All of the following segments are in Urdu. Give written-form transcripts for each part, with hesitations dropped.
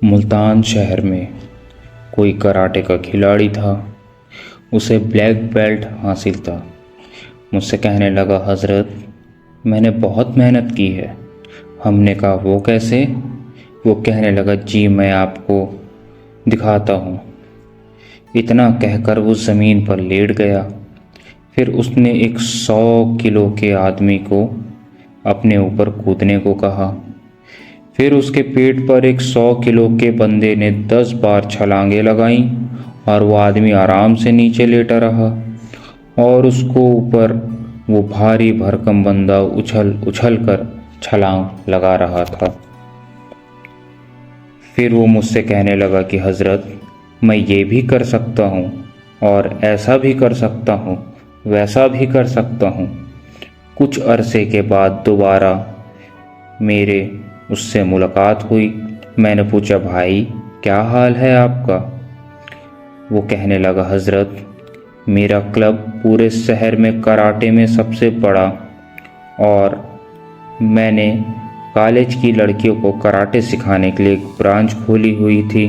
ملتان شہر میں کوئی کراٹے کا کھلاڑی تھا، اسے بلیک بیلٹ حاصل تھا۔ مجھ سے کہنے لگا، حضرت میں نے بہت محنت کی ہے۔ ہم نے کہا وہ کیسے؟ وہ کہنے لگا، جی میں آپ کو دکھاتا ہوں۔ اتنا کہہ کر وہ زمین پر لیٹ گیا۔ پھر اس نے ایک 100 کلو کے آدمی کو اپنے اوپر کودنے کو کہا۔ پھر اس کے پیٹ پر ایک 100 کلو کے بندے نے 10 بار چھلانگیں لگائیں اور وہ آدمی آرام سے نیچے لیٹا رہا اور اس کو اوپر وہ بھاری بھرکم بندہ اچھل اچھل کر چھلانگ لگا رہا تھا۔ پھر وہ مجھ سے کہنے لگا کہ حضرت میں یہ بھی کر سکتا ہوں اور ایسا بھی کر سکتا ہوں، ویسا بھی کر سکتا ہوں۔ کچھ عرصے کے بعد دوبارہ میرے اس سے ملاقات ہوئی۔ میں نے پوچھا، بھائی کیا حال ہے آپ کا؟ وہ کہنے لگا، حضرت میرا کلب پورے شہر میں کراٹے میں سب سے بڑا، اور میں نے کالج کی لڑکیوں کو کراٹے سکھانے کے لیے ایک برانچ کھولی ہوئی تھی۔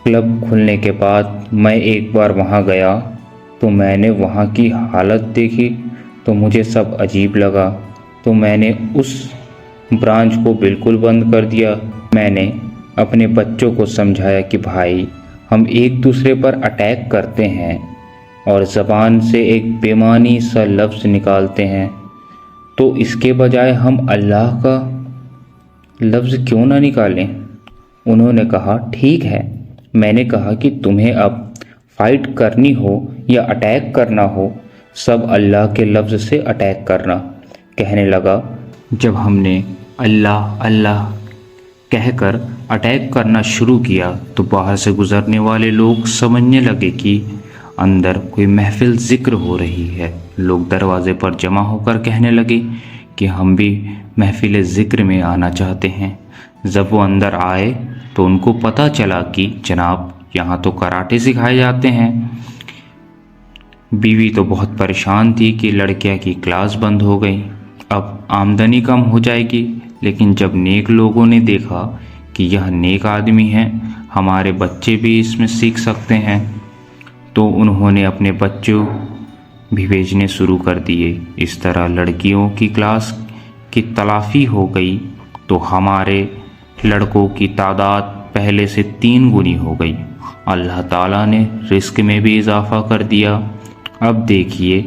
کلب کھلنے کے بعد میں ایک بار وہاں گیا تو میں نے وہاں کی حالت دیکھی تو مجھے سب عجیب لگا، تو میں نے اس برانچ کو بالکل بند کر دیا۔ میں نے اپنے بچوں کو سمجھایا کہ بھائی ہم ایک دوسرے پر اٹیک کرتے ہیں اور زبان سے ایک بے معنی سا لفظ نکالتے ہیں، تو اس کے بجائے ہم اللہ کا لفظ کیوں نہ نکالیں؟ انہوں نے کہا ٹھیک ہے۔ میں نے کہا کہ تمہیں اب فائٹ کرنی ہو یا اٹیک کرنا ہو، سب اللہ کے لفظ سے اٹیک کرنا۔ کہنے لگا، جب ہم نے اللہ اللہ کہہ کر اٹیک کرنا شروع کیا تو باہر سے گزرنے والے لوگ سمجھنے لگے کہ اندر کوئی محفل ذکر ہو رہی ہے۔ لوگ دروازے پر جمع ہو کر کہنے لگے کہ ہم بھی محفل ذکر میں آنا چاہتے ہیں۔ جب وہ اندر آئے تو ان کو پتہ چلا کہ جناب یہاں تو کراٹے سکھائے جاتے ہیں۔ بیوی تو بہت پریشان تھی کہ لڑکیاں کی کلاس بند ہو گئی، اب آمدنی کم ہو جائے گی، لیکن جب نیک لوگوں نے دیکھا کہ یہ نیک آدمی ہیں، ہمارے بچے بھی اس میں سیکھ سکتے ہیں، تو انہوں نے اپنے بچوں بھی بھیجنے شروع کر دیے۔ اس طرح لڑکیوں کی کلاس کی تلافی ہو گئی تو ہمارے لڑکوں کی تعداد پہلے سے 3 گنی ہو گئی۔ اللہ تعالیٰ نے رزق میں بھی اضافہ کر دیا۔ اب دیکھیے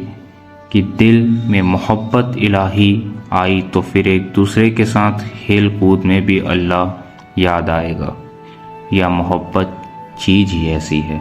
کہ دل میں محبت الہی آئی تو پھر ایک دوسرے کے ساتھ کھیل کود میں بھی اللہ یاد آئے گا۔ یا محبت چیز ہی ایسی ہے۔